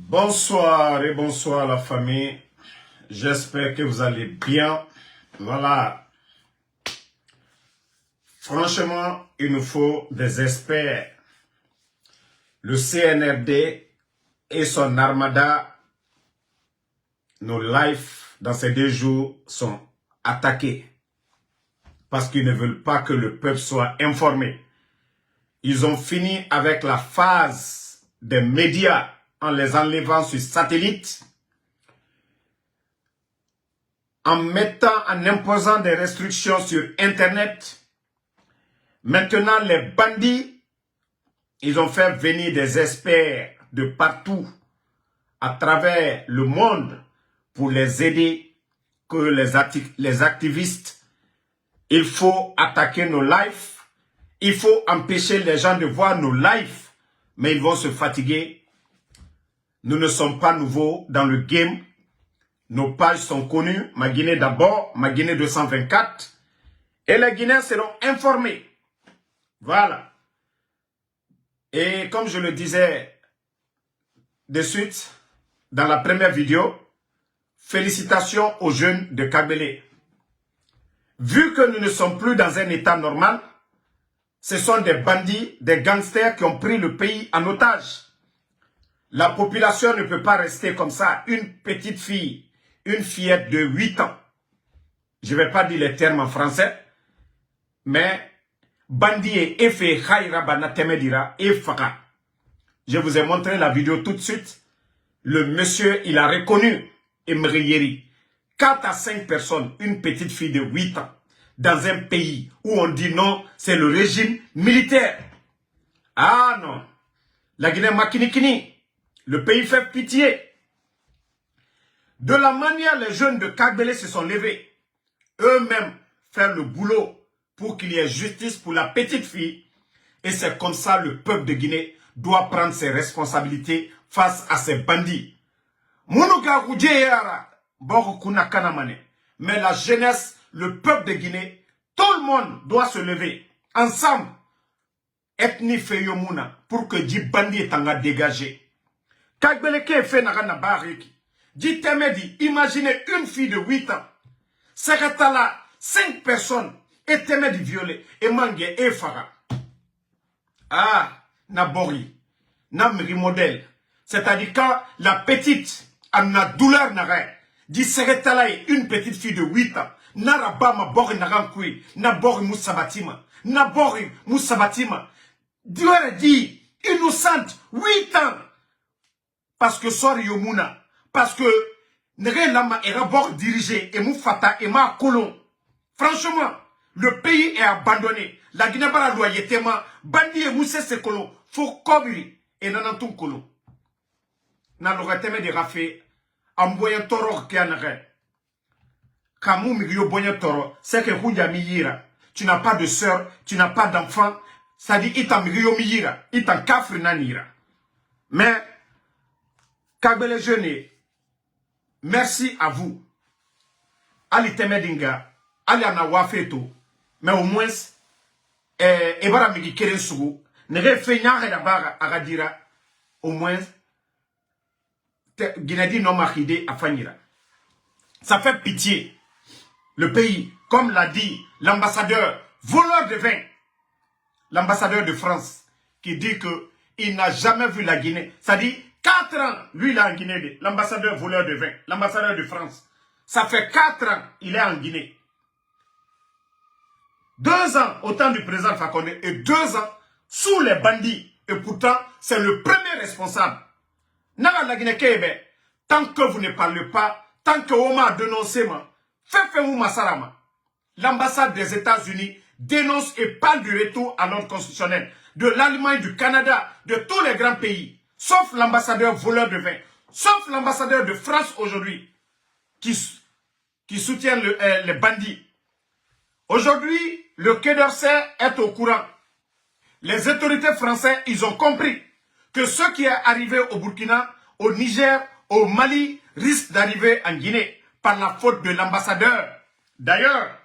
Bonsoir et bonsoir la famille. J'espère que vous allez bien. Voilà. Franchement, il nous faut des experts. Le CNRD et son armada, nos lives dans ces 2 jours sont attaqués. Parce qu'ils ne veulent pas que le peuple soit informé. Ils ont fini avec la phase des médias en les enlevant sur satellite, en imposant des restrictions sur Internet. Maintenant, les bandits, ils ont fait venir des experts de partout, à travers le monde, pour les aider, que les activistes, il faut attaquer nos lives, il faut empêcher les gens de voir nos lives, mais ils vont se fatiguer. Nous ne sommes pas nouveaux dans le game. Nos pages sont connues. Ma Guinée d'abord, ma Guinée 224. Et les Guinéens seront informés. Voilà. Et comme je le disais de suite, dans la première vidéo, félicitations aux jeunes de Kabylie. Vu que nous ne sommes plus dans un état normal, ce sont des bandits, des gangsters qui ont pris le pays en otage. La population ne peut pas rester comme ça. Une petite fille, une fillette de 8 ans. Je ne vais pas dire les termes en français, mais bandit et effet khaira banatemedira et faka. Je vous ai montré la vidéo tout de suite. Le monsieur, il a reconnu Emery Yeri. 4 à 5 personnes, une petite fille de 8 ans, dans un pays où on dit non, c'est le régime militaire. Ah non, la Guinée makinikini, le pays fait pitié. De la manière les jeunes de Kabylie se sont levés, eux-mêmes faire le boulot pour qu'il y ait justice pour la petite fille. Et c'est comme ça le peuple de Guinée doit prendre ses responsabilités face à ces bandits. Mais la jeunesse, le peuple de Guinée, tout le monde doit se lever ensemble. Ethnie Feyomuna pour que dit bandit est en dégagé. Kabylie qui fait na bariki. Dit Temedi, imaginez une fille de 8 ans. Sekatala, 5 personnes, et Temedi violé, et Mangue, et Farah. Ah, Nabori, Namri modèle. C'est-à-dire quand la petite a une douleur, dit Sekatala, une petite fille de 8 ans. Narabama Bori Narankui, Nabori Moussabatima, Nabori Moussabatima. Dieu a dit, innocente, 8 ans. Parce que Sori Yomuna. Parce que Nere Lama est d'abord dirigé et Moufata et Ma Colon. Franchement, le pays est abandonné. La Guinée-Bara loyautément, Bandi et Moussé se colon, faut Kobiri et Nanantou Colon. N'alora teme de rafé, Amboyan Toro Kianare. Kamou Migyo Boyan Toro, c'est que Houya Miyira. Tu n'as pas de soeur, tu n'as pas d'enfant. Ça dit, Itan Migyo Miyira, Itan Kafri Nanira. Mais, Kabylie jeune, merci à vous. Ali Temedinga, Ali Anawafeto, mais au moins, Ebara Migi Keren Sougou, ne refeignant Redabara Aradira, au moins, Guinadi non Mahide à Fanira. Ça fait pitié. Le pays, comme l'a dit l'ambassadeur, voleur de vin, l'ambassadeur de France, qui dit que il n'a jamais vu la Guinée. Ça dit, 4 ans, lui il est en Guinée, l'ambassadeur voleur de vin, l'ambassadeur de France. Ça fait 4 ans, il est en Guinée. 2 ans au temps du président Fakonde et 2 ans sous les bandits. Et pourtant, c'est le premier responsable. Naga la Guinée Kébé, tant que vous ne parlez pas, tant que Oma a dénoncé, faites-vous Massarama. L'ambassade des États-Unis dénonce et parle du retour à l'ordre constitutionnel de l'Allemagne, du Canada, de tous les grands pays. Sauf l'ambassadeur voleur de vin, sauf l'ambassadeur de France aujourd'hui, qui soutient les bandits. Aujourd'hui, le Quai d'Orsay est au courant. Les autorités françaises, ils ont compris que ce qui est arrivé au Burkina, au Niger, au Mali, risque d'arriver en Guinée par la faute de l'ambassadeur. D'ailleurs,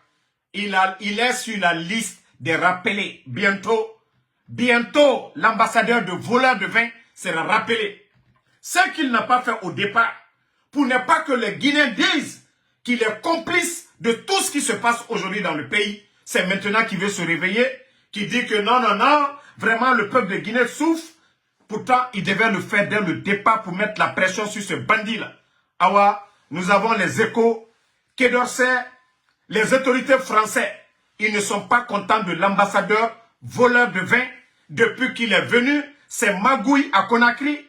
il est sur la liste des rappelés. Bientôt, l'ambassadeur de voleur de vin sera rappelé. Ce qu'il n'a pas fait au départ, pour ne pas que les Guinéens disent qu'il est complice de tout ce qui se passe aujourd'hui dans le pays, c'est maintenant qu'il veut se réveiller, qu'il dit que non, non, non, vraiment le peuple de Guinée souffre. Pourtant, il devait le faire dès le départ pour mettre la pression sur ce bandit-là. Awa, nous avons les échos, Quai d'Orsay, les autorités françaises, ils ne sont pas contents de l'ambassadeur voleur de vin. Depuis qu'il est venu, ces magouilles à Conakry,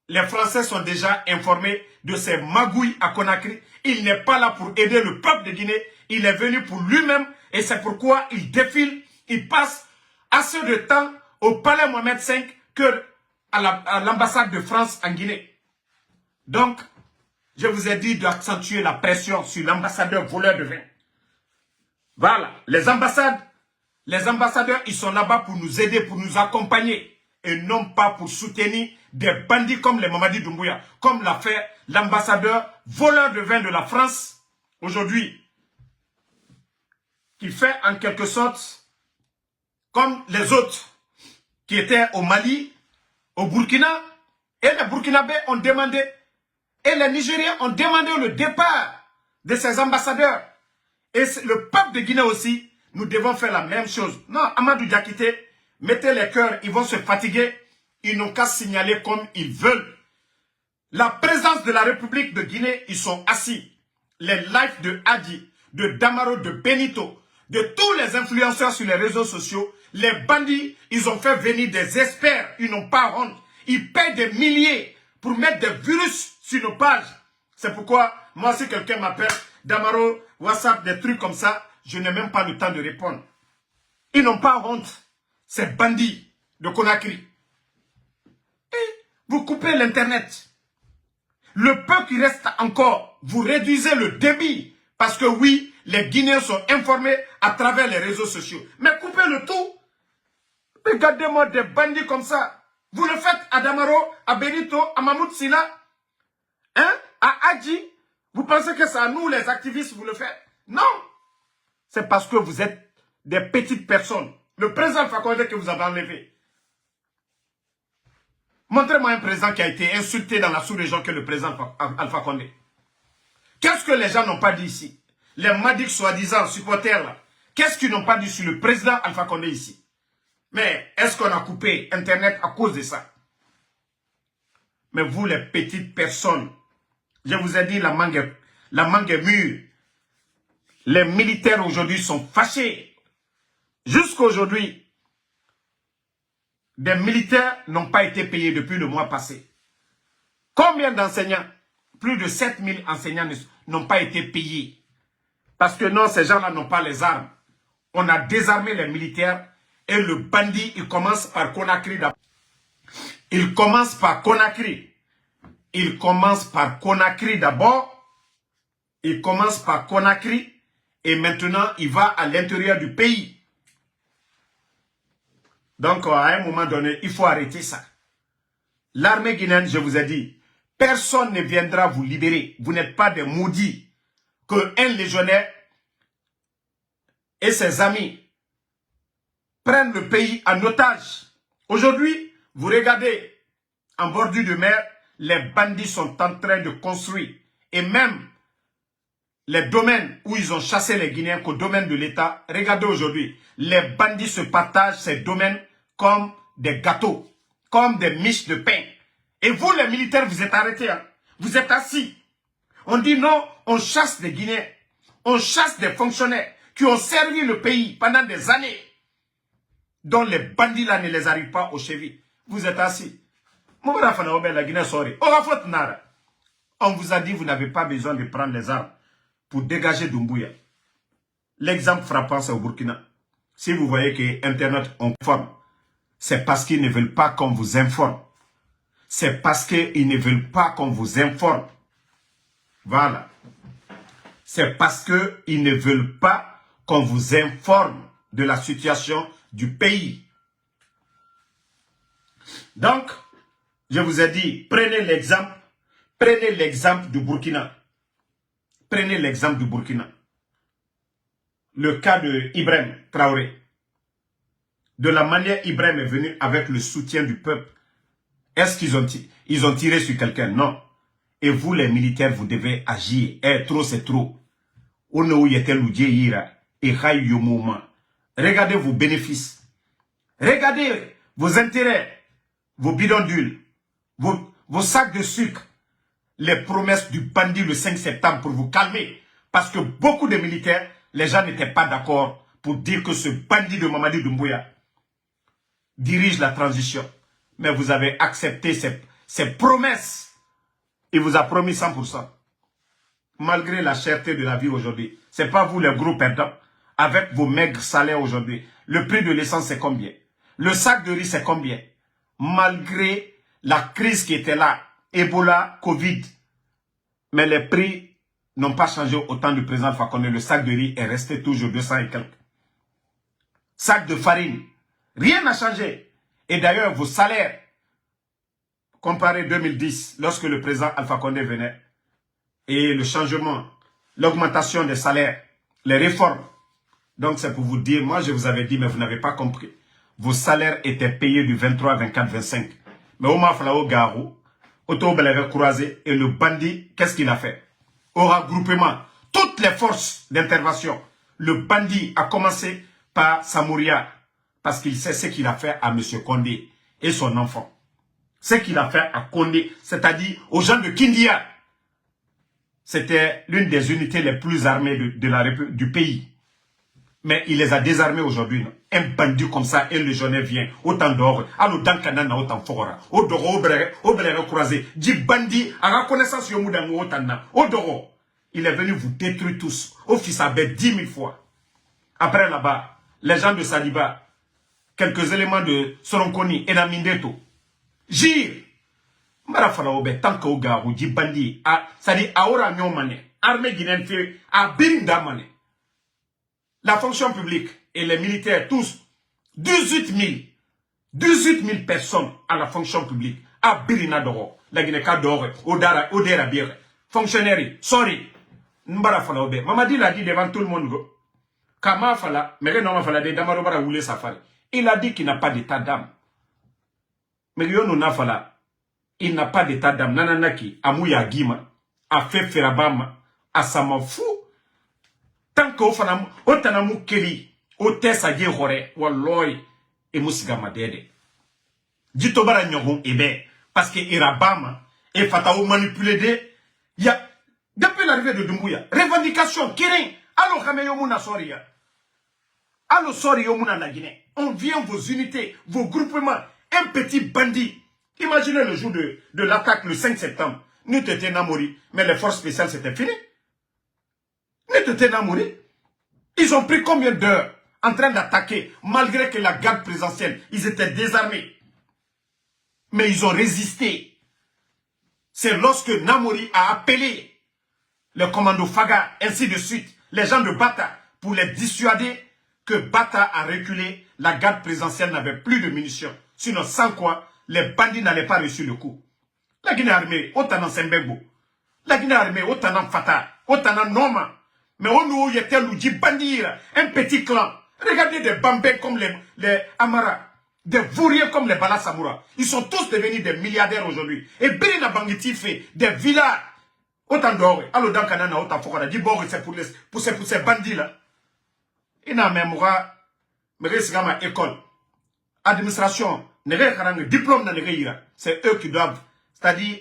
les Français sont déjà informés de ces magouilles à Conakry. Il n'est pas là pour aider le peuple de Guinée. Il est venu pour lui-même et c'est pourquoi il défile. Il passe assez de temps au palais Mohamed V que à l'ambassade de France en Guinée. Donc, je vous ai dit d'accentuer la pression sur l'ambassadeur voleur de vin. Voilà, les ambassadeurs, ils sont là-bas pour nous aider, pour nous accompagner. Et non pas pour soutenir des bandits comme les Mamadi Doumbouya, comme l'a fait l'ambassadeur voleur de vin de la France, aujourd'hui, qui fait en quelque sorte comme les autres qui étaient au Mali, au Burkina, et les Burkinabés ont demandé, et les Nigériens ont demandé le départ de ces ambassadeurs. Et le peuple de Guinée aussi, nous devons faire la même chose. Non, Amadou Diakité, mettez les cœurs, ils vont se fatiguer. Ils n'ont qu'à signaler comme ils veulent. La présence de la République de Guinée, ils sont assis. Les lives de Hadi, de Damaro, de Benito, de tous les influenceurs sur les réseaux sociaux, les bandits, ils ont fait venir des experts. Ils n'ont pas honte. Ils payent des milliers pour mettre des virus sur nos pages. C'est pourquoi, moi, si quelqu'un m'appelle, Damaro, WhatsApp, des trucs comme ça, je n'ai même pas le temps de répondre. Ils n'ont pas honte. Ces bandits de Conakry. Et vous coupez l'Internet. Le peu qui reste encore, vous réduisez le débit. Parce que oui, les Guinéens sont informés à travers les réseaux sociaux. Mais coupez le tout. Regardez-moi des bandits comme ça. Vous le faites à Damaro, à Benito, à Mahmoud Sina, hein, à Hadji. Vous pensez que c'est à nous, les activistes, vous le faites? Non. C'est parce que vous êtes des petites personnes. Le président Alpha Condé que vous avez enlevé. Montrez-moi un président qui a été insulté dans la sous-région que le président Alpha Condé. Qu'est-ce que les gens n'ont pas dit ici? Les Madik soi-disant supporters là. Qu'est-ce qu'ils n'ont pas dit sur le président Alpha Condé ici? Mais est-ce qu'on a coupé Internet à cause de ça? Mais vous les petites personnes, je vous ai dit la mangue est mûre. Les militaires aujourd'hui sont fâchés. Jusqu'à aujourd'hui, des militaires n'ont pas été payés depuis le mois passé. Combien d'enseignants? Plus de 7000 enseignants n'ont pas été payés. Parce que non, ces gens-là n'ont pas les armes. On a désarmé les militaires et le bandit, il commence par Conakry d'abord. Il commence par Conakry. Il commence par Conakry d'abord. Il commence par Conakry et maintenant il va à l'intérieur du pays. Donc, à un moment donné, il faut arrêter ça. L'armée guinéenne, je vous ai dit, personne ne viendra vous libérer. Vous n'êtes pas des maudits. Qu'un légionnaire et ses amis prennent le pays en otage. Aujourd'hui, vous regardez, en bordure de mer, les bandits sont en train de construire. Et même les domaines où ils ont chassé les Guinéens qu'au domaine de l'État, regardez aujourd'hui, les bandits se partagent ces domaines comme des gâteaux, comme des miches de pain. Et vous, les militaires, vous êtes arrêtés. Hein? Vous êtes assis. On dit non, on chasse des Guinéens. On chasse des fonctionnaires qui ont servi le pays pendant des années, dont les bandits là ne les arrivent pas aux chevilles. Vous êtes assis. On vous a dit, vous n'avez pas besoin de prendre les armes pour dégager Doumbouya. L'exemple frappant, c'est au Burkina. Si vous voyez que Internet informe, c'est parce qu'ils ne veulent pas qu'on vous informe. C'est parce qu'ils ne veulent pas qu'on vous informe. Voilà. C'est parce qu'ils ne veulent pas qu'on vous informe de la situation du pays. Donc, je vous ai dit, prenez l'exemple du Burkina. Prenez l'exemple du Burkina. Le cas de Ibrahim Traoré. De la manière Ibrahim est venu avec le soutien du peuple. Est-ce qu'ils ont tiré sur quelqu'un? Non. Et vous, les militaires, vous devez agir. Eh, trop, c'est trop. Regardez vos bénéfices. Regardez vos intérêts, vos bidons d'huile, vos sacs de sucre, les promesses du bandit le 5 septembre pour vous calmer. Parce que beaucoup de militaires, les gens n'étaient pas d'accord pour dire que ce bandit de Mamadi Doumbouya dirige la transition. Mais vous avez accepté ces promesses. Il vous a promis 100%. Malgré la cherté de la vie aujourd'hui. Ce n'est pas vous les gros perdants. Avec vos maigres salaires aujourd'hui. Le prix de l'essence c'est combien? Le sac de riz c'est combien? Malgré la crise qui était là. Ebola, Covid. Mais les prix n'ont pas changé au temps du président Alpha Condé. Le sac de riz est resté toujours 200 et quelques. Sac de farine. Rien n'a changé. Et d'ailleurs, vos salaires, comparé 2010, lorsque le président Alpha Condé venait, et le changement, l'augmentation des salaires, les réformes. Donc c'est pour vous dire, moi je vous avais dit, mais vous n'avez pas compris. Vos salaires étaient payés du 23, 24, 25. Mais au Maflao Garou, Auto avait croisé, et le bandit, qu'est-ce qu'il a fait? Au regroupement, toutes les forces d'intervention, le bandit a commencé par Samouria, parce qu'il sait ce qu'il a fait à M. Condé et son enfant. Ce qu'il a fait à Condé, c'est-à-dire aux gens de Kindia. C'était l'une des unités les plus armées du pays. Mais il les a désarmés aujourd'hui. Un bandit comme ça, un légionnaire vient, autant d'or, alors dans Canana, autant fort, au doro, au blé croisé, dit bandit, à reconnaissance, yomudango, autant, au doro. Il est venu vous détruire tous, au fils à 10 000 fois. Après là-bas, les gens de Saliba, quelques éléments de Soronkoni et Namindeto, Gire, Marafalaobe, tant qu'au gars, ou dit bandit, ça dit, aora nyomane, armée guinéenne fait, à Birindamane. La fonction publique et les militaires, tous, 18 000 personnes à la fonction publique, à Birinadoro, la Guinée-Ka d'Or, Odera Bire, fonctionnaires, sorry, Mbarafalaobe. Mamadi l'a dit devant tout le monde, Kama Fala, mais non, Fala, de Damarobara voulait safari. Il a dit qu'il n'a pas d'état d'âme. Mais Fala, il n'a pas d'état d'âme. Nananaki, Amouya Gima, a fait Ferabama, a Samafou. Tant que au Tanamou Keli, au Tessa Yehore, Walloy, et Mousigama Dede. Ditobara Nyogon, Ebe, parce que Irabama, et Fatao manipulé de, il y a, depuis l'arrivée de Doumbouya, revendication, Kirin, allo Kameyomuna Soria, allo Soriomuna la Guinée. On vient vos unités, vos groupements, un petit bandit. Imaginez le jour de l'attaque le 5 septembre. Nous t'étions namori, mais les forces spéciales c'était fini. Nous t'étions namori. Ils ont pris combien d'heures en train d'attaquer, malgré que la garde présidentielle, ils étaient désarmés. Mais ils ont résisté. C'est lorsque Namori a appelé le commando Faga, ainsi de suite, les gens de Bata, pour les dissuader que Bata a reculé, la garde présidentielle n'avait plus de munitions. Sinon, sans quoi, les bandits n'allaient pas reçu le coup. La Guinée armée, autant en Sembego. La Guinée armée, autant en Fata, autant en Noma. Mais on nous y était l'outil bandit, un petit clan. Regardez des bambins comme les Amara, des Vouriers comme les Bala Samoura. Ils sont tous devenus des milliardaires aujourd'hui. Et Birina Bangiti fait des villas. Autant d'or. Alors dans Canana, autant Fokora. Dit bon, c'est pour ces bandits-là. Il n'a même pas, mais c'est ma école. Administration, diplôme dans les c'est eux qui doivent. C'est-à-dire,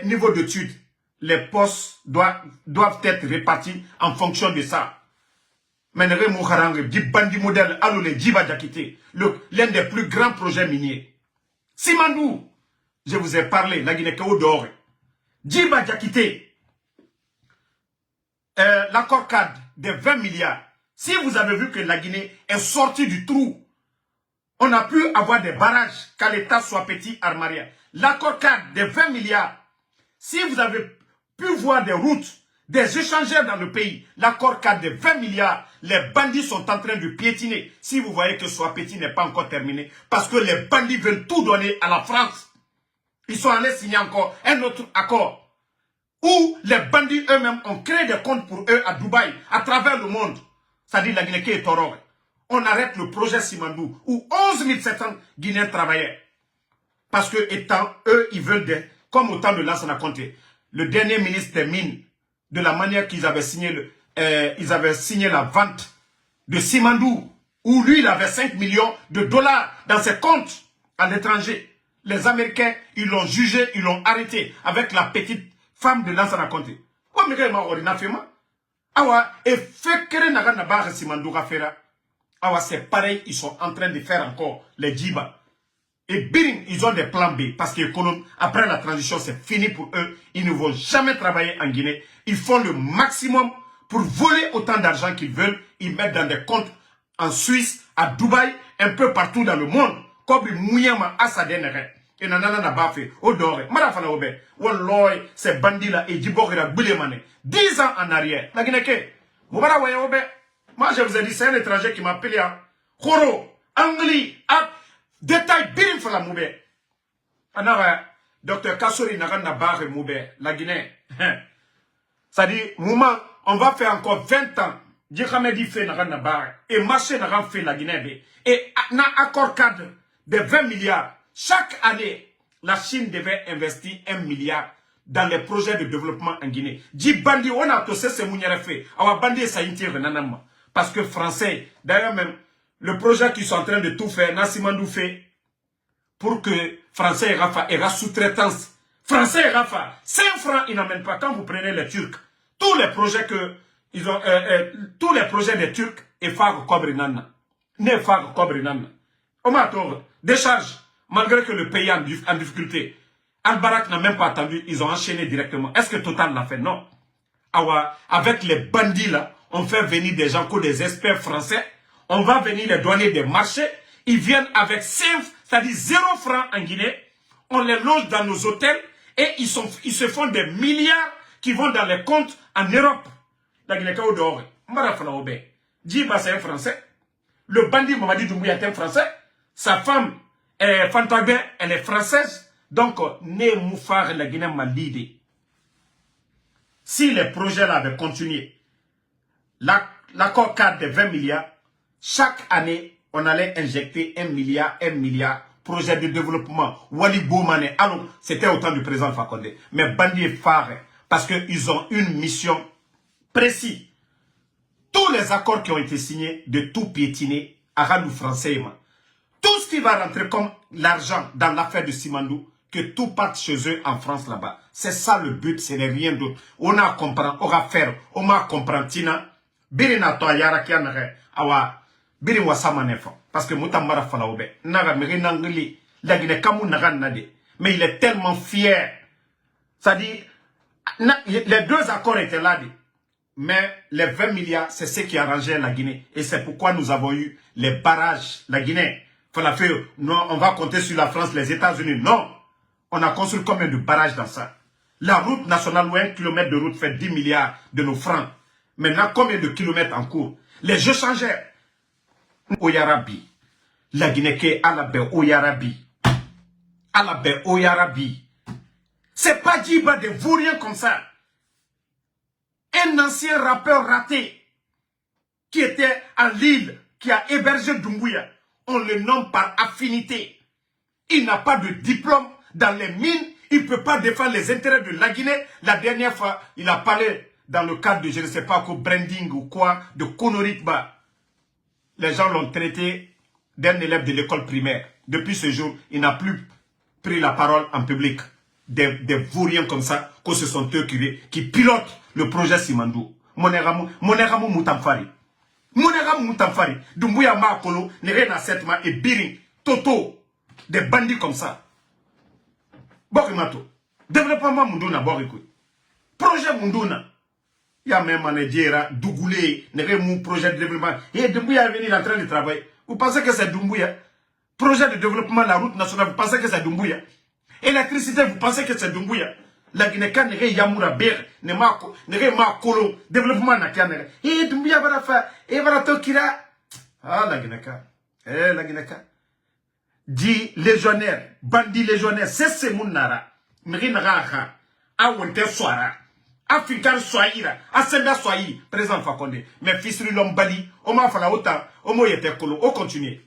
niveau d'études. Les postes doivent être répartis en fonction de ça. Mais Bandi modèle, alors les Djiba Diakité, l'un des plus grands projets miniers. Simandou, je vous ai parlé, la Guinée-Kao d'or. Djiba Diakité, l'accord cadre de 20 milliards. Si vous avez vu que la Guinée est sortie du trou, on a pu avoir des barrages, qu'à l'État soit petit armarien. L'accord cadre de 20 milliards, si vous avez pu voir des routes, des échangeurs dans le pays, l'accord cadre de 20 milliards, les bandits sont en train de piétiner. Si vous voyez que Soapeti n'est pas encore terminé, parce que les bandits veulent tout donner à la France. Ils sont allés signer encore un autre accord, où les bandits eux-mêmes ont créé des comptes pour eux à Dubaï, à travers le monde. C'est-à-dire la Guinée qui est Torore. On arrête le projet Simandou, où 11 700 Guinéens travaillaient. Parce que étant eux, ils veulent des... Comme au temps de Lansana Conté, le dernier ministre des Mines, de la manière qu'ils avaient signé, ils avaient signé la vente de Simandou, où lui, il avait 5 millions de dollars dans ses comptes à l'étranger. Les Américains, ils l'ont jugé, ils l'ont arrêté avec la petite femme de Lansana Conté. Et c'est pareil, ils sont en train de faire encore les djibas. Et Biring, ils ont des plans B. Parce qu'après la transition, c'est fini pour eux. Ils ne vont jamais travailler en Guinée. Ils font le maximum pour voler autant d'argent qu'ils veulent. Ils mettent dans des comptes en Suisse, à Dubaï, un peu partout dans le monde. Comme Mouyama Asadenere. Et nanana n'a pas fait. Odore. Marafana Obe. Walloy, ces bandits-là, et Djibokira Boulemane. 10 ans en arrière. La Guinée, Moubara Wayobe. Moi, je vous ai dit, c'est un étranger qui m'a appelé à Khoro, Angli, à détail, Birim Fala Moube. Alors, Dr Kassori n'a pas Moube, la Guinée. Ça dit, moment, on va faire encore 20 ans. Djikamedi fait n'a pas et marché n'a fait la Guinée. Et n'a accord cadre de 20 milliards. Chaque année, la Chine devait investir 1 milliard dans les projets de développement en Guinée. Djibandi, on a tous ces mounières fait. Awa bandi ça intire nanama. Parce que français, d'ailleurs même, le projet qu'ils sont en train de tout faire, Nassimandou fait, pour que français et Rafa aient sous-traitance. Français et Rafa, 5 francs, ils n'amènent pas. Quand vous prenez les Turcs, tous les projets que ils ont, tous les projets des Turcs, et Fag Kobrinana. Ne Fag Kobrinana. On m'a décharge, malgré que le pays est en difficulté. Al-Barak n'a même pas attendu, ils ont enchaîné directement. Est-ce que Total l'a fait? Non. Avec les bandits là, on fait venir des gens comme des experts français. On va venir les donner des marchés. Ils viennent avec 5, c'est-à-dire 0 francs en Guinée. On les loge dans nos hôtels et ils se font des milliards qui vont dans les comptes en Europe. La Guinée au dehors. Djiba c'est un français. Le bandit Mamadi Doumbouya est un français. Sa femme, Fantagben, elle est française. Donc, ne moufar la Guinée m'a l'idée. Si les projets là avaient continué, l'accord cadre de 20 milliards, chaque année, on allait injecter 1 milliard, projet de développement. Wali Boumane, alors, c'était au temps du président Fakonde. Mais Bandi est phare, parce qu'ils ont une mission précise. Tous les accords qui ont été signés, de tout piétiner, à Radou français, tout ce qui va rentrer comme l'argent dans l'affaire de Simandou, que tout parte chez eux en France là-bas. C'est ça le but, ce n'est rien d'autre. On a compris, on va faire, on a compris, Tina, Birina Toyara qui en a, awa, Birin Wassamanefo. Parce que Moutambara Falaoube, Naga Mirinangli, la Guinée Kamou Naga Nade. Mais il est tellement fier. Ça dit, les 2 accords étaient là, mais les 20 milliards, c'est ce qui arrangeait la Guinée. Et c'est pourquoi nous avons eu les barrages, la Guinée. Non, on va compter sur la France, les États-Unis. Non. On a construit combien de barrages dans ça? La route nationale, où 1 kilomètre de route fait 10 milliards de nos francs. Maintenant, combien de kilomètres en cours? Les jeux changèrent. Oyarabi. La Guinée, Alabé, Oyarabi. Alabé, Oyarabi. C'est pas Djiba de vous rien comme ça. Un ancien rappeur raté qui était à Lille, qui a hébergé Doumbouya. On le nomme par affinité. Il n'a pas de diplôme dans les mines. Il ne peut pas défendre les intérêts de la Guinée. La dernière fois, il a parlé dans le cadre de, je ne sais pas quoi, branding ou quoi, de Konoritba. Les gens l'ont traité d'un élève de l'école primaire. Depuis ce jour, il n'a plus pris la parole en public. Des vauriens comme ça, que ce sont eux qui pilotent le projet Simandou. Moneramu Moutamfari. Moneramu Moutamfari. Doumbouya Makolo, Nerena Setma et Biring, Toto. Des bandits comme ça. Bokimato. Développement Munduna Borikou. Projet Munduna. Il y a même Manedjera, Dougoulé, Neremu, projet de développement. Et Doumbouya est venu en train de travailler. Vous pensez que c'est Doumbouya? Projet de développement de la route nationale, vous pensez que c'est Doumbouya? Électricité, vous pensez que c'est Doumbouya? La Guinée-Can n'est Yamoura Ber, n'est ma Kolo, développement n'a qu'à n'est. Et Doumbouya va faire, et va Tokira. Ah, la Guinée-Can. Eh, la Guinée-Can. Dit légionnaire, bandit légionnaire, c'est ce mounara. Mrinara, Awante Soara, Africain Soaïra, Assemblée Soaï, présent Fakonde. Mais fils de l'homme bali, on m'a fait la autant, on m'a été colo, on continue.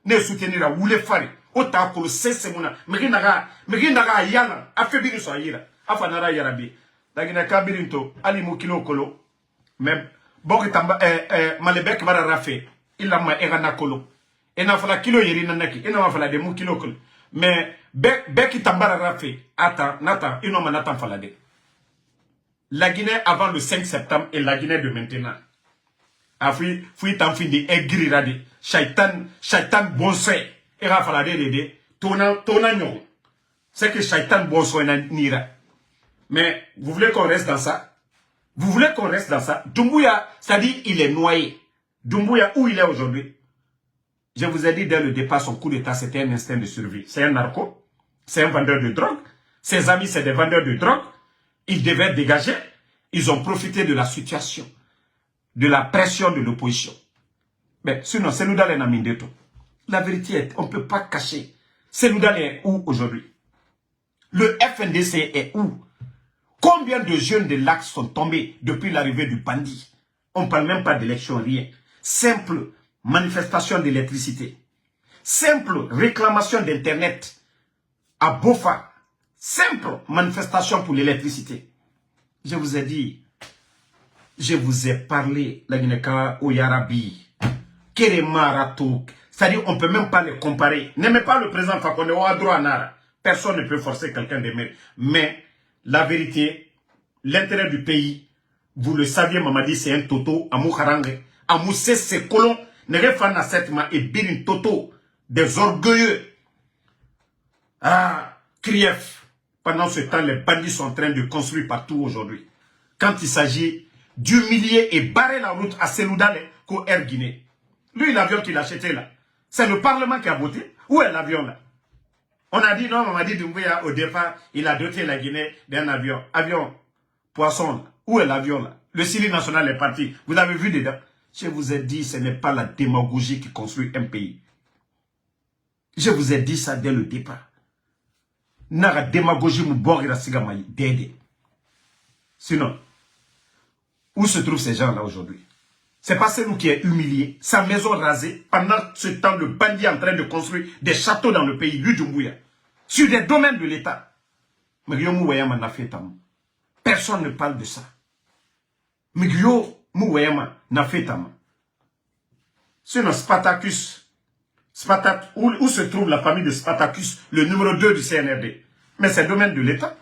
Ne soutenir la Woule Fari, Otakolo sesemuna. Migi naga yala. Afebiri so ayira. Afanara yarabi. Dagina kabirinto. Ali mukilo kolo. Même. Boki tamba malebek bara rafe. Il a ma erana kolo. Ena fala kilo yeri nanaki. Ena fala de mukilo kolo. Mais beki tambara rafe. Ata nata ino manata fala de. La Guinée avant le 5 septembre et la Guinée de maintenant. Afui tan findi egri radi. Shaitan bonse. Era fala de tona nyon. C'est que Shaitan bonso nira. Mais vous voulez qu'on reste dans ça? Vous voulez qu'on reste dans ça? Doumbouya, ça dit il est noyé. Doumbouya, où il est aujourd'hui? Je vous ai dit dès le départ, son coup d'état, c'était un instinct de survie. C'est un narco. C'est un vendeur de drogue. Ses amis, c'est des vendeurs de drogue. Ils devaient dégager. Ils ont profité de la situation, de la pression de l'opposition. Mais sinon, Senoudal est Namindeto. La vérité est, on ne peut pas cacher. Senoudal est où aujourd'hui? Le FNDC est où? Combien de jeunes de l'Axe sont tombés depuis l'arrivée du bandit? On ne parle même pas d'élection, rien. Simple manifestation d'électricité. Simple réclamation d'Internet à Bofa. Simple manifestation pour l'électricité. Je vous ai dit, je vous ai parlé, la Guinée-Ka, au Yarabi, Keremarato. C'est-à-dire, on ne peut même pas les comparer. N'aimez pas le président Fakonde ou Adro Anara. Personne ne peut forcer quelqu'un d'aimer. Mais, la vérité, l'intérêt du pays, vous le saviez, Mamadi, c'est un toto, Amou Harangue, Amou ses colons, Nerefana Setma et Birin Toto, des orgueilleux. Ah, Krief. Pendant ce temps, les bandits sont en train de construire partout aujourd'hui. Quand il s'agit d'humilier et barrer la route à Senoudal qu'au Air Guinée. Lui, l'avion qu'il a acheté là, c'est le Parlement qui a voté. Où est l'avion là? On a dit non, Mamadi Doumbouya, au départ, il a doté la Guinée d'un avion. Avion, poisson, là. Où est l'avion là? Le Syrie national est parti. Vous avez vu dedans? Je vous ai dit, ce n'est pas la démagogie qui construit un pays. Je vous ai dit ça dès le départ. Nara démagogie mou borira sigamai dédé. Sinon, où se trouvent ces gens-là aujourd'hui? C'est pas celui qui est humilié, sa maison rasée. Pendant ce temps, le bandit est en train de construire des châteaux dans le pays, lui Doumbouya, sur des domaines de l'État. Mais personne ne parle de ça. Mais sinon, Spartacus, où se trouve la famille de Spartacus, le numéro 2 du CNRD? Mais c'est le domaine de l'État.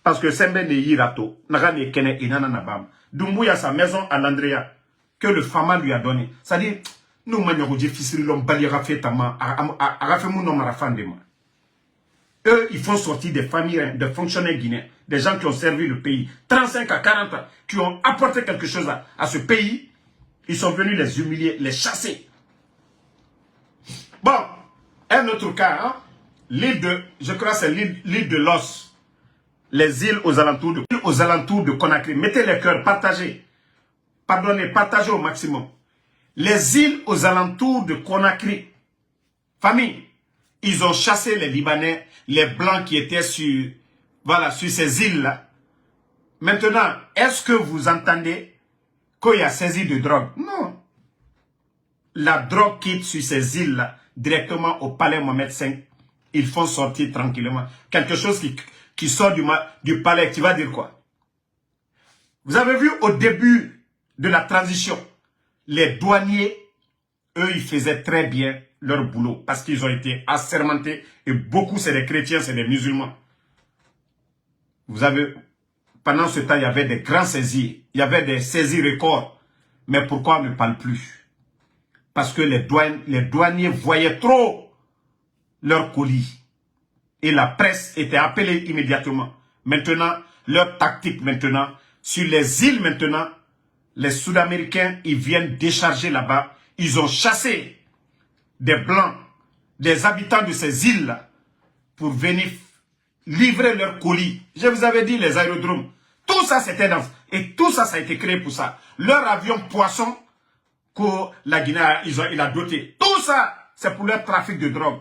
Parce que Sembe ne Yirato, Nagane Kene Inana Nabam, Doumbouya sa maison à l'Andrea, que le Fama lui a donné. C'est-à-dire, nous manions difficile l'homme balira fait tama, arafemou non marafandema. Eux, ils font sortir des familles de fonctionnaires guinéens, des gens qui ont servi le pays, 35 à 40 ans, qui ont apporté quelque chose à ce pays. Ils sont venus les humilier, les chasser. Bon, un autre cas, hein? L'île de, je crois que c'est l'île de Los, les îles aux alentours de Conakry. Mettez les cœurs, partagez. Pardonnez, partagez au maximum. Les îles aux alentours de Conakry. Famille, ils ont chassé les Libanais, les Blancs qui étaient sur, voilà, sur ces îles-là. Maintenant, est-ce que vous entendez qu'il y a saisi de drogue? Non. La drogue quitte sur ces îles-là, directement au palais Mohamed V. Ils font sortir tranquillement. Quelque chose qui sort du palais, tu vas dire quoi? Vous avez vu au début de la transition, les douaniers, eux, ils faisaient très bien leur boulot parce qu'ils ont été assermentés et beaucoup, c'est des chrétiens, c'est des musulmans. Vous avez, pendant ce temps, il y avait des grands saisies, il y avait des saisies records. Mais pourquoi on ne parle plus? Parce que les douaniers voyaient trop leur colis. Et la presse était appelée immédiatement. Maintenant, leur tactique maintenant, sur les îles maintenant, les Sud-Américains, ils viennent décharger là-bas. Ils ont chassé des Blancs, des habitants de ces îles-là, pour venir livrer leurs colis. Je vous avais dit les aérodromes. Tout ça, c'était dans... Et tout ça, ça a été créé pour ça. Leur avion poisson que la Guinée, il a doté. Tout ça, c'est pour leur trafic de drogue.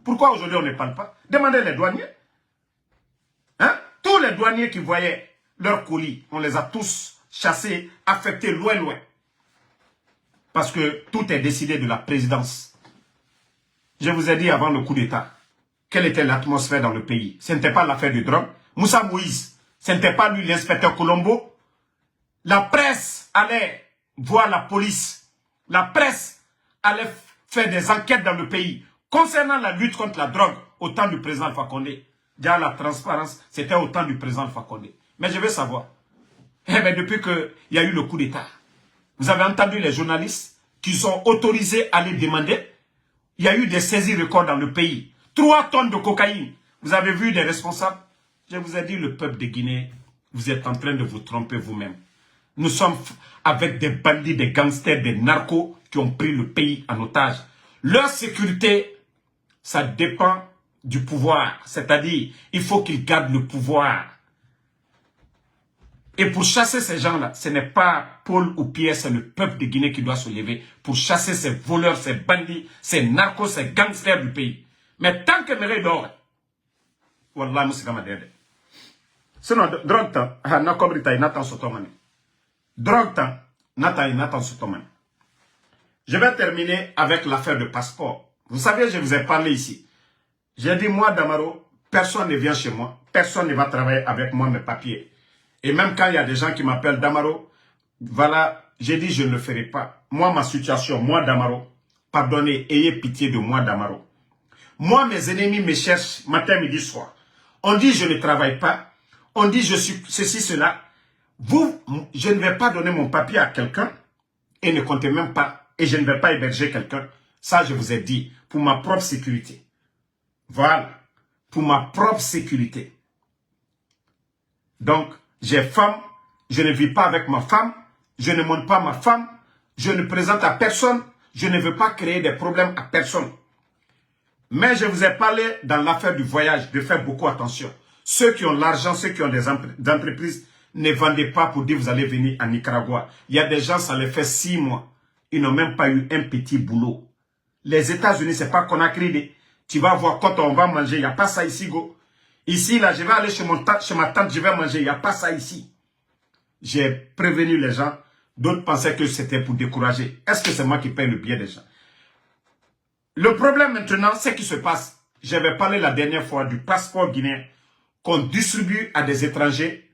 Pourquoi aujourd'hui on ne parle pas? Demandez les douaniers. Hein? Tous les douaniers qui voyaient leurs colis, on les a tous chassés, affectés loin, loin. Parce que tout est décidé de la présidence. Je vous ai dit avant le coup d'État, quelle était l'atmosphère dans le pays. Ce n'était pas l'affaire de drogue. Moussa Moïse, ce n'était pas lui l'inspecteur Colombo. La presse allait voir la police. La presse allait faire des enquêtes dans le pays concernant la lutte contre la drogue au temps du président Alpha Condé. Déjà la transparence, c'était au temps du président Alpha Condé. Mais je veux savoir, depuis qu'il y a eu le coup d'État, vous avez entendu les journalistes qui sont autorisés à les demander. Il y a eu des saisies records dans le pays. 3 tonnes de cocaïne. Vous avez vu des responsables? Je vous ai dit, le peuple de Guinée, vous êtes en train de vous tromper vous-même. Nous sommes avec des bandits, des gangsters, des narcos qui ont pris le pays en otage. Leur sécurité, ça dépend du pouvoir. C'est-à-dire, il faut qu'ils gardent le pouvoir. Et pour chasser ces gens-là, ce n'est pas Paul ou Pierre, c'est le peuple de Guinée qui doit se lever pour chasser ces voleurs, ces bandits, ces narcos, ces gangsters du pays. Mais tant que Méré dort, Wallah, Moussika Madede. Sinon, drogue, n'a comme Rita, Nathan Sotomane. Drogue, Nathan Sotomane. Je vais terminer avec l'affaire de passeport. Vous savez, je vous ai parlé ici. J'ai dit, moi, Damaro, personne ne vient chez moi. Personne ne va travailler avec moi mes papiers. Et même quand il y a des gens qui m'appellent Damaro, voilà, j'ai dit, je ne le ferai pas. Moi, ma situation, moi, Damaro, pardonnez, ayez pitié de moi, Damaro. Moi, mes ennemis me cherchent matin, midi, soir. On dit, je ne travaille pas. On dit, je suis ceci, cela. Vous, je ne vais pas donner mon papier à quelqu'un et ne comptez même pas. Et je ne vais pas héberger quelqu'un. Ça, je vous ai dit, pour ma propre sécurité. Voilà, pour ma propre sécurité. Donc, j'ai femme, je ne vis pas avec ma femme, je ne monte pas ma femme, je ne présente à personne, je ne veux pas créer des problèmes à personne. Mais je vous ai parlé dans l'affaire du voyage, de faire beaucoup attention. Ceux qui ont l'argent, ceux qui ont des entreprises, ne vendez pas pour dire vous allez venir à Nicaragua. Il y a des gens, ça les fait 6 mois. Ils n'ont même pas eu un petit boulot. Les États-Unis, c'est pas Conakry. Tu vas voir quand on va manger, il n'y a pas ça ici, go. Ici, là, je vais aller chez ma tante, je vais manger, il n'y a pas ça ici. J'ai prévenu les gens. D'autres pensaient que c'était pour décourager. Est-ce que c'est moi qui paye le billet des gens? Le problème maintenant, c'est qu'il se passe. J'avais parlé la dernière fois du passeport guinéen qu'on distribue à des étrangers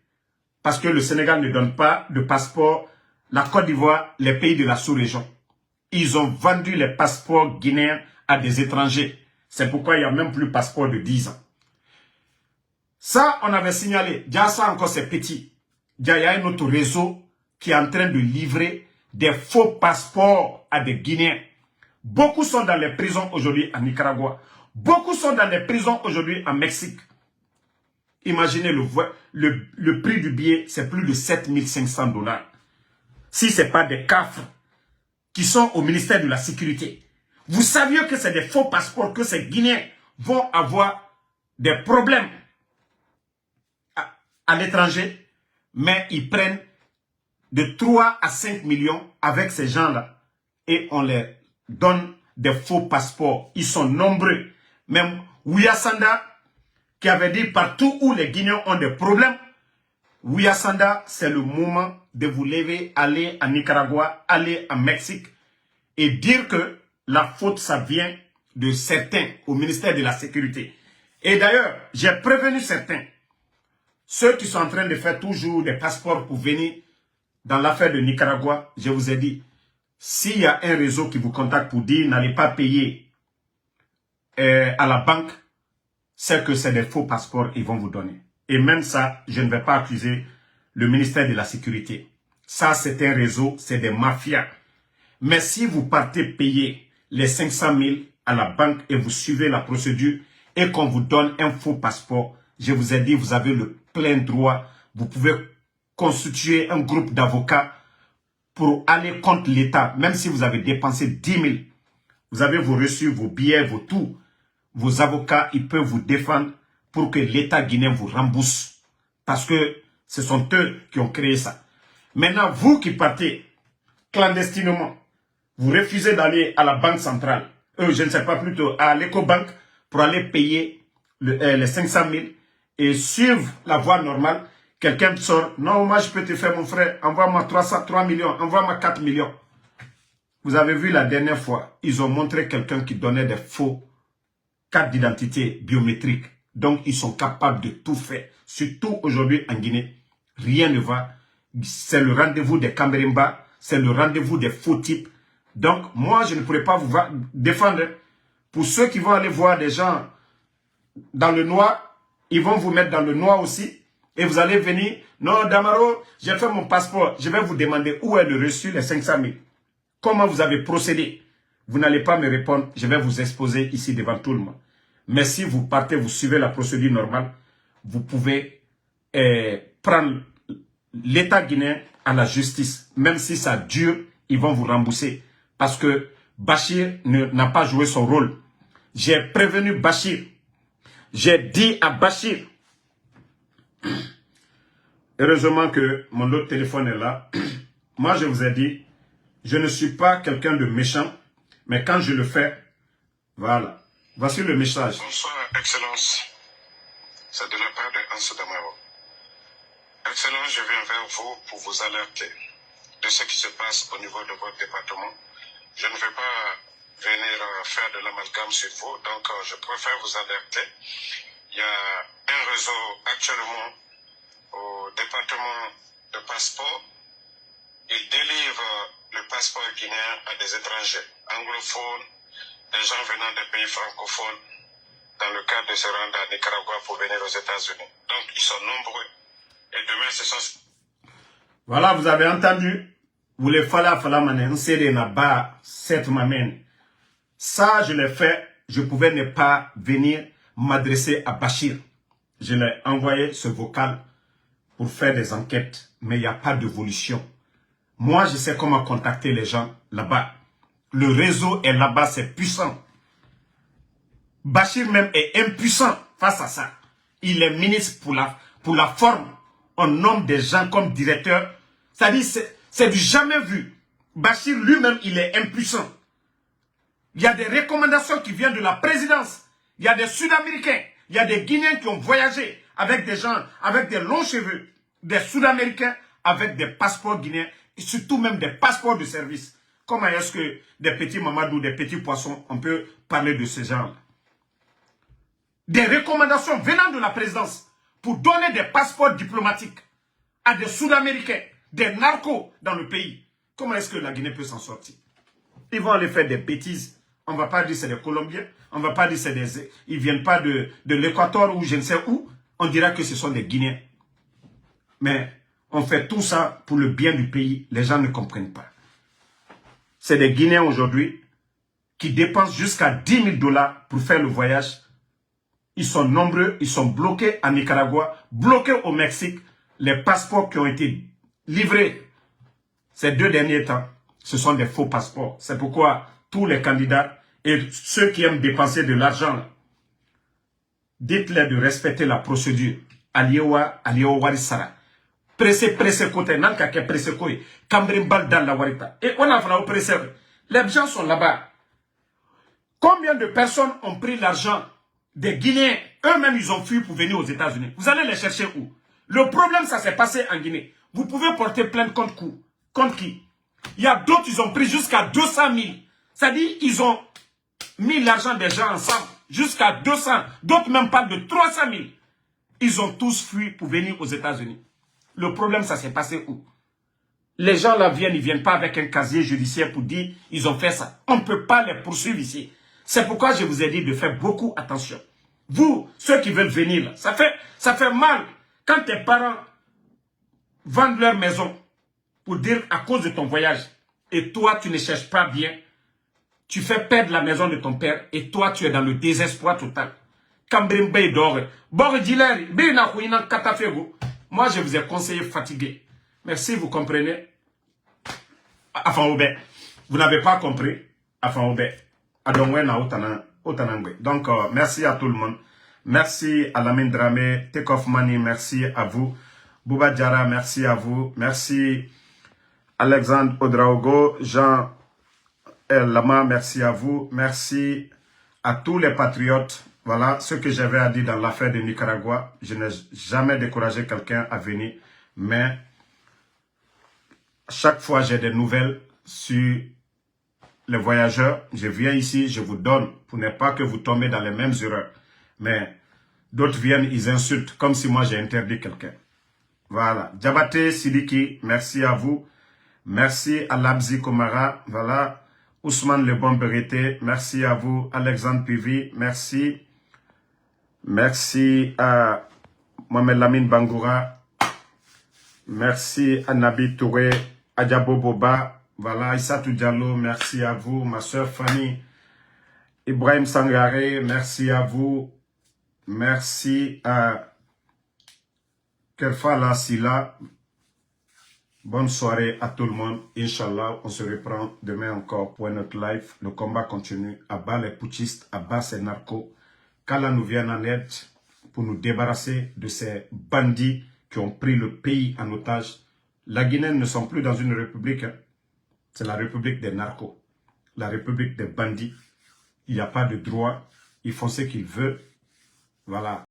parce que le Sénégal ne donne pas de passeport. La Côte d'Ivoire, les pays de la sous-région. Ils ont vendu les passeports guinéens à des étrangers. C'est pourquoi il n'y a même plus de passeport de 10 ans. Ça, on avait signalé. Déjà, ça encore, c'est petit. Déjà, il y a un autre réseau qui est en train de livrer des faux passeports à des Guinéens. Beaucoup sont dans les prisons aujourd'hui en Nicaragua. Beaucoup sont dans les prisons aujourd'hui en Mexique. Imaginez le prix du billet, c'est plus de 7500 $. Si ce n'est pas des CAF qui sont au ministère de la Sécurité. Vous saviez que c'est des faux passeports, que ces Guinéens vont avoir des problèmes à l'étranger, mais ils prennent de 3 à 5 millions avec ces gens-là et on les donne des faux passeports. Ils sont nombreux. Même Ouyassanda, qui avait dit partout où les Guinéens ont des problèmes, Ouyassanda, c'est le moment de vous lever, aller à Nicaragua, aller à Mexique et dire que la faute, ça vient de certains au ministère de la Sécurité. Et d'ailleurs, j'ai prévenu certains, ceux qui sont en train de faire toujours des passeports pour venir dans l'affaire de Nicaragua, je vous ai dit, s'il y a un réseau qui vous contacte pour dire n'allez pas payer à la banque, c'est que c'est des faux passeports qu'ils vont vous donner. Et même ça, je ne vais pas accuser le ministère de la Sécurité. Ça, c'est un réseau, c'est des mafias. Mais si vous partez payer les 500 000 à la banque et vous suivez la procédure et qu'on vous donne un faux passeport, je vous ai dit, vous avez le plein droit. Vous pouvez constituer un groupe d'avocats pour aller contre l'État. Même si vous avez dépensé 10 000, vous avez vos reçus, vos billets, vos tout. Vos avocats, ils peuvent vous défendre pour que l'État guinéen vous rembourse. Parce que ce sont eux qui ont créé ça. Maintenant, vous qui partez clandestinement, vous refusez d'aller à la banque centrale, je ne sais pas plutôt, à l'Ecobank pour aller payer les 500 000 et suivre la voie normale. Quelqu'un te sort, non, moi je peux te faire mon frère, envoie-moi 3 millions, envoie-moi 4 millions. Vous avez vu la dernière fois, ils ont montré quelqu'un qui donnait des faux carte d'identité biométrique. Donc, ils sont capables de tout faire. Surtout aujourd'hui en Guinée, rien ne va. C'est le rendez-vous des Kamberimba, c'est le rendez-vous des faux types. Donc, moi, je ne pourrais pas vous défendre. Pour ceux qui vont aller voir des gens dans le noir, ils vont vous mettre dans le noir aussi. Et vous allez venir, non, Damaro, j'ai fait mon passeport. Je vais vous demander où est le reçu, les 500 000. Comment vous avez procédé? Vous n'allez pas me répondre. Je vais vous exposer ici devant tout le monde. Mais si vous partez, vous suivez la procédure normale, vous pouvez prendre l'État guinéen à la justice. Même si ça dure, ils vont vous rembourser. Parce que Bachir n'a pas joué son rôle. J'ai prévenu Bachir. J'ai dit à Bachir. Heureusement que mon autre téléphone est là. Moi, je vous ai dit, je ne suis pas quelqu'un de méchant. Mais quand je le fais, voilà. Voici le message. Bonsoir, Excellence. C'est de la part de Hans Damaro. Excellence, je viens vers vous pour vous alerter de ce qui se passe au niveau de votre département. Je ne vais pas venir faire de l'amalgame sur vous, donc je préfère vous alerter. Il y a un réseau actuellement au département de passeport. Il délivre le passeport guinéen à des étrangers anglophones, des gens venant des pays francophones, dans le cadre de se rendre à Nicaragua pour venir aux États-Unis. Donc, ils sont nombreux. Et demain, ce sont... Voilà, vous avez entendu. Vous les fala manen, c'est na ba cette mamen. Ça, je l'ai fait. Je pouvais ne pas venir m'adresser à Bachir. Je l'ai envoyé ce vocal pour faire des enquêtes. Mais il n'y a pas d'évolution. Moi, je sais comment contacter les gens là-bas. Le réseau est là-bas, c'est puissant. Bachir même est impuissant face à ça. Il est ministre pour la forme. On nomme des gens comme directeurs. C'est-à-dire, c'est du jamais vu. Bachir lui-même, il est impuissant. Il y a des recommandations qui viennent de la présidence. Il y a des Sud-Américains. Il y a des Guinéens qui ont voyagé avec des gens, avec des longs cheveux. Des Sud-Américains avec des passeports guinéens. Et surtout même des passeports de service. Comment est-ce que des petits mamadou, des petits poissons, on peut parler de ces gens-là? Des recommandations venant de la présidence pour donner des passeports diplomatiques à des Sud-Américains, des narcos dans le pays. Comment est-ce que la Guinée peut s'en sortir? Ils vont aller faire des bêtises. On ne va pas dire c'est des Colombiens. On ne va pas dire c'est des... Ils ne viennent pas de l'Équateur ou je ne sais où. On dira que ce sont des Guinéens. Mais on fait tout ça pour le bien du pays. Les gens ne comprennent pas. C'est des Guinéens aujourd'hui qui dépensent jusqu'à 10 000 $ pour faire le voyage. Ils sont nombreux, ils sont bloqués à Nicaragua, bloqués au Mexique. Les passeports qui ont été livrés ces 2 derniers temps, ce sont des faux passeports. C'est pourquoi tous les candidats et ceux qui aiment dépenser de l'argent, dites-leur de respecter la procédure. Aliyewa Warisara. Pressé côté, nan kake pressé koy. Kambrimbal dans la warita. Et on a fait au pressé. Les gens sont là-bas. Combien de personnes ont pris l'argent des Guinéens? Eux-mêmes, ils ont fui pour venir aux États-Unis. Vous allez les chercher où? Le problème, ça s'est passé en Guinée. Vous pouvez porter plainte contre qui? Il y a d'autres, ils ont pris jusqu'à 200 000. C'est-à-dire, ils ont mis l'argent des gens ensemble. Jusqu'à 200. D'autres même parlent de 300 000. Ils ont tous fui pour venir aux États-Unis. Le problème, ça s'est passé où? Les gens là viennent, ils ne viennent pas avec un casier judiciaire pour dire ils ont fait ça. On ne peut pas les poursuivre ici. C'est pourquoi je vous ai dit de faire beaucoup attention. Vous, ceux qui veulent venir là, ça fait mal quand tes parents vendent leur maison pour dire à cause de ton voyage. Et toi, tu ne cherches pas bien. Tu fais perdre la maison de ton père et toi, tu es dans le désespoir total. Moi, je vous ai conseillé fatigué. Merci, vous comprenez? Enfin, vous n'avez pas compris. Enfin, donc, merci à tout le monde. Merci à Lamine Dramé, Tekof Mani, merci à vous. Bouba Diarra, merci à vous. Merci Alexandre Odraogo, Jean Lama, merci à vous. Merci à tous les patriotes. Voilà ce que j'avais à dire dans l'affaire de Nicaragua. Je n'ai jamais découragé quelqu'un à venir, mais chaque fois j'ai des nouvelles sur les voyageurs, je viens ici, je vous donne, pour ne pas que vous tombez dans les mêmes erreurs. Mais d'autres viennent, ils insultent, comme si moi j'ai interdit quelqu'un. Voilà. Diabaté Sidiki, merci à vous. Merci à Labzi Komara, voilà. Ousmane Le Bon Berité, merci à vous. Alexandre Pivi, merci. Merci à Mohamed Lamine Bangoura. Merci à Nabi Touré, Adjabo Boba, voilà. Issatou Diallo, merci à vous. Ma soeur Fanny, Ibrahim Sangare, merci à vous. Merci à Kerfala Silla. Bonne soirée à tout le monde. Inch'Allah, on se reprend demain encore pour notre live. Le combat continue. À bas les putschistes, à bas ces narcos. Qu'Allah nous vienne en aide pour nous débarrasser de ces bandits qui ont pris le pays en otage. La Guinée ne sont plus dans une république. Hein. C'est la république des narcos. La république des bandits. Il n'y a pas de droit. Ils font ce qu'ils veulent. Voilà.